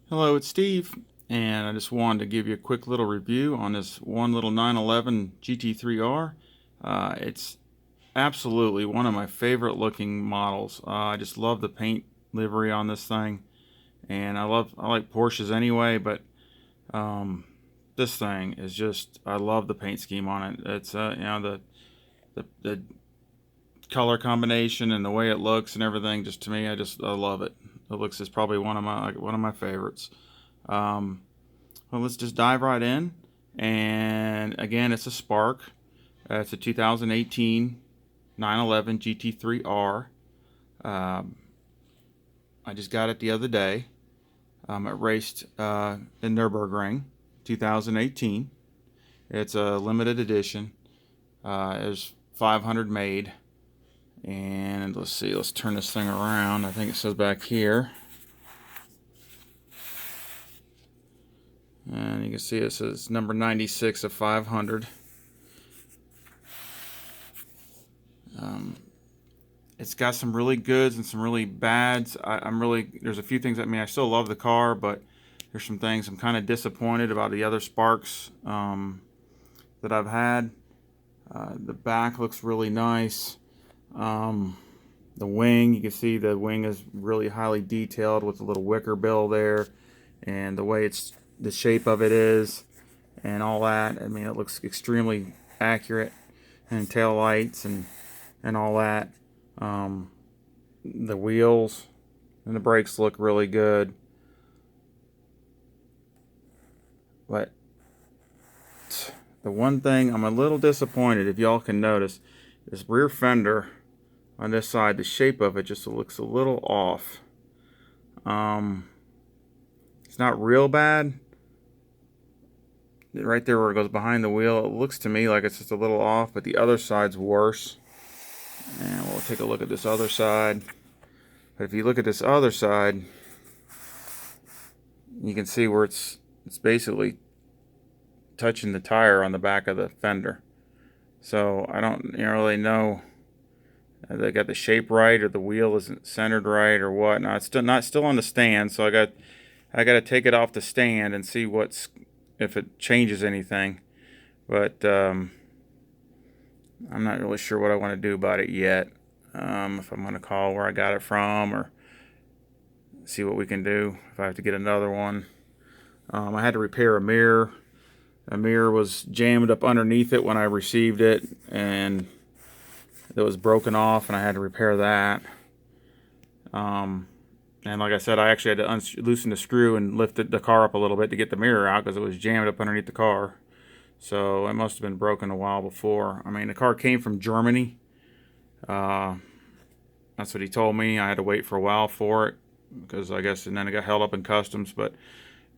Hello, it's Steve, and I just wanted to give you a quick little review on this one little 911 GT3R. It's absolutely one of my favorite looking models. I just love the paint livery on this thing, and I like Porsches anyway, but this thing is just, I love the paint scheme on it. It's the color combination and the way it looks and everything. Just to me, I love it. It looks is probably one of my favorites. Um, well, let's just dive right in. And again, it's a Spark. It's a 2018 911 GT3R. Um, I just got it the other day. It raced in Nürburgring 2018. It's a limited edition. There's 500 made. And let's see, let's turn this thing around. I think it says back here. And you can see it says number 96 of 500. It's got some really goods and some really bads. There's a few things, I still love the car, but there's some things I'm kind of disappointed about the other Sparks that I've had. The back looks really nice. The wing, you can see the wing is really highly detailed with the little wicker bill there, and the way the shape of it is, and all that. I mean, it looks extremely accurate, and tail lights and all that. The wheels and the brakes look really good, but the one thing I'm a little disappointed, if y'all can notice, this rear fender on this side, the shape of it just looks a little off. It's not real bad. Right there where it goes behind the wheel, it looks to me like it's just a little off, but the other side's worse. And we'll take a look at this other side. But if you look at this other side, you can see where it's basically touching the tire on the back of the fender. So I don't really know if they got the shape right or the wheel isn't centered right or what. Now it's still on the stand, so I got to take it off the stand and see if it changes anything. But I'm not really sure what I want to do about it yet. If I'm going to call where I got it from or see what we can do if I have to get another one. I had to repair a mirror. A mirror was jammed up underneath it when I received it, and it was broken off, and I had to repair that. And like I said, I actually had to loosen the screw and lift the car up a little bit to get the mirror out because it was jammed up underneath the car. So it must have been broken a while before. I mean, the car came from Germany. That's what he told me. I had to wait for a while for it because I guess, and then it got held up in customs, but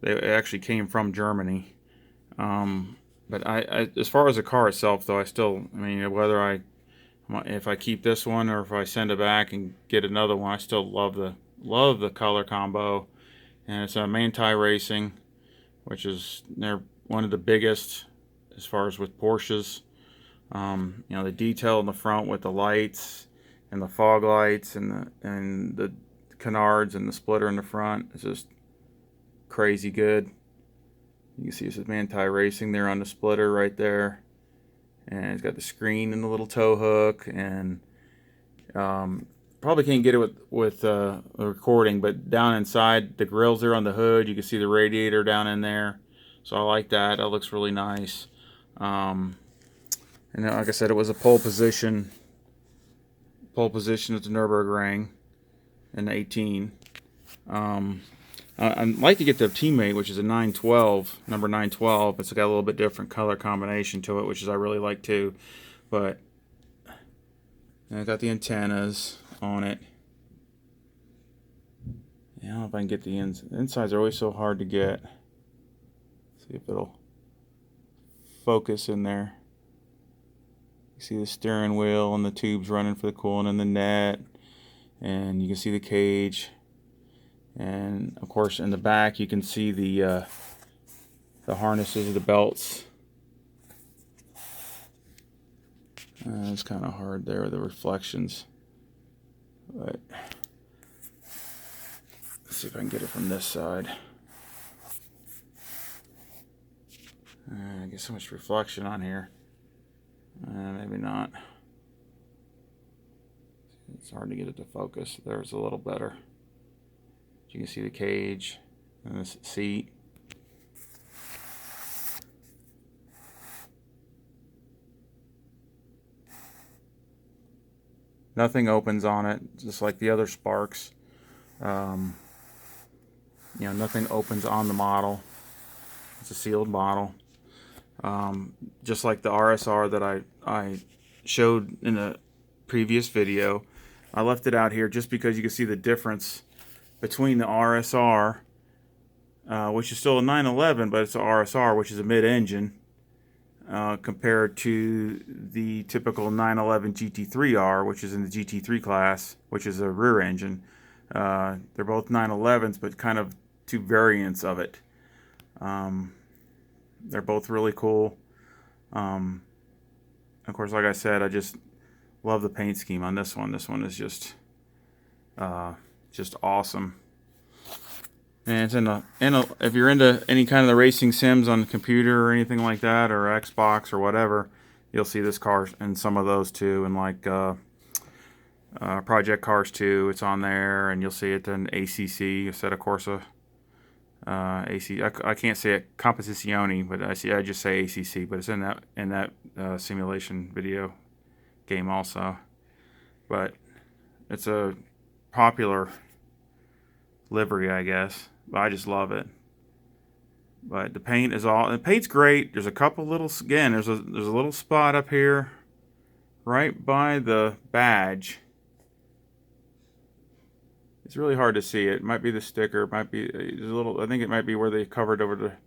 it actually came from Germany. But as far as the car itself, though, if I keep this one or if I send it back and get another one, I still love the color combo. And it's a Manti Racing, which is they're one of the biggest as far as with Porsches. The detail in the front with the lights and the fog lights and the canards and the splitter in the front is just crazy good. You can see it says Manti Racing there on the splitter right there, and it's got the screen and the little tow hook, and probably can't get it with the recording, but down inside the grills there on the hood, you can see the radiator down in there. So I like that. That looks really nice. And like I said, it was a pole position at the Nürburgring in 18. I'd like to get the teammate, which is a 912, number 912. It's got a little bit different color combination to it, which I really like too. But I got the antennas on it. I don't know if I can get the insides are always so hard to get. See if it'll focus in there. You see the steering wheel and the tubes running for the coolant and the net, and you can see the cage. And of course, in the back, you can see the harnesses of the belts. It's kind of hard there, the reflections. But let's see if I can get it from this side. I get so much reflection on here. Maybe not. It's hard to get it to focus. There's a little better. You can see the cage and the seat. Nothing opens on it, just like the other Sparks. Nothing opens on the model. It's a sealed bottle. Just like the RSR that I showed in a previous video. I left it out here just because you can see the difference between the RSR, which is still a 911, but it's a RSR, which is a mid-engine, compared to the typical 911 GT3R, which is in the GT3 class, which is a rear engine. They're both 911s, but kind of two variants of it. They're both really cool. Of course, like I said, I just love the paint scheme on this one. This one is just awesome. And it's if you're into any kind of the racing sims on the computer or anything like that, or Xbox or whatever, you'll see this car in some of those too. And like Project Cars 2, it's on there, and you'll see it in ACC, Assetto Corsa. I can't say it Competizione, but I just say ACC, but it's in that simulation video game also. But it's a popular livery, I guess. But I just love it. But the paint's great. There's a couple little, again, there's a little spot up here right by the badge. It's really hard to see. It might be the sticker. It might be there's a little. I think it might be where they covered over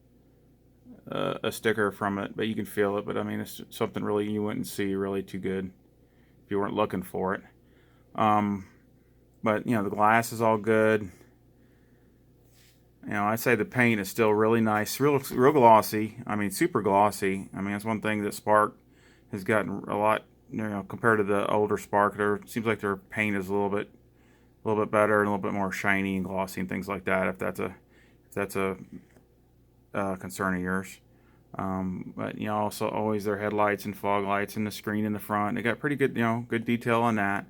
a sticker from it, but you can feel it. But I mean, it's something really you wouldn't see really too good if you weren't looking for it. But the glass is all good. I'd say the paint is still really nice, real glossy. I mean, super glossy. I mean, that's one thing that Spark has gotten a lot. Compared to the older Spark, it seems like their paint is a little bit better and a little bit more shiny and glossy and things like that. If that's a concern of yours, but also always their headlights and fog lights and the screen in the front. They got pretty good good detail on that.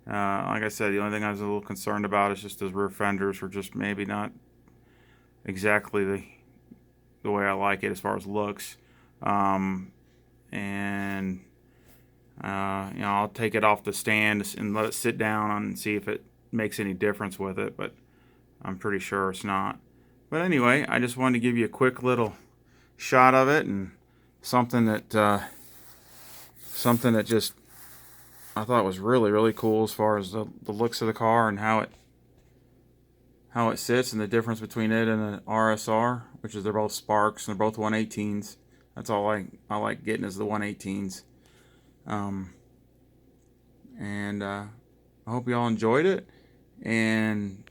Like I said, the only thing I was a little concerned about is just those rear fenders were just maybe not exactly the way I like it as far as looks. And I'll take it off the stand and let it sit down and see if it makes any difference with it, but I'm pretty sure it's not. But anyway, I just wanted to give you a quick little shot of it, and something that just I thought was really, really cool as far as the looks of the car and how it sits, and the difference between it and an RSR, which is they're both Sparks and they're both 118s. That's all I like getting is the 118s. And I hope you all enjoyed it. And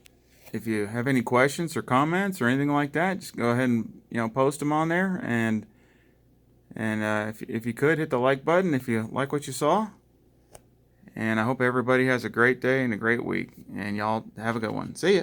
if you have any questions or comments or anything like that, just go ahead and post them on there. And if you could, hit the like button if you like what you saw. And I hope everybody has a great day and a great week. And y'all have a good one. See ya.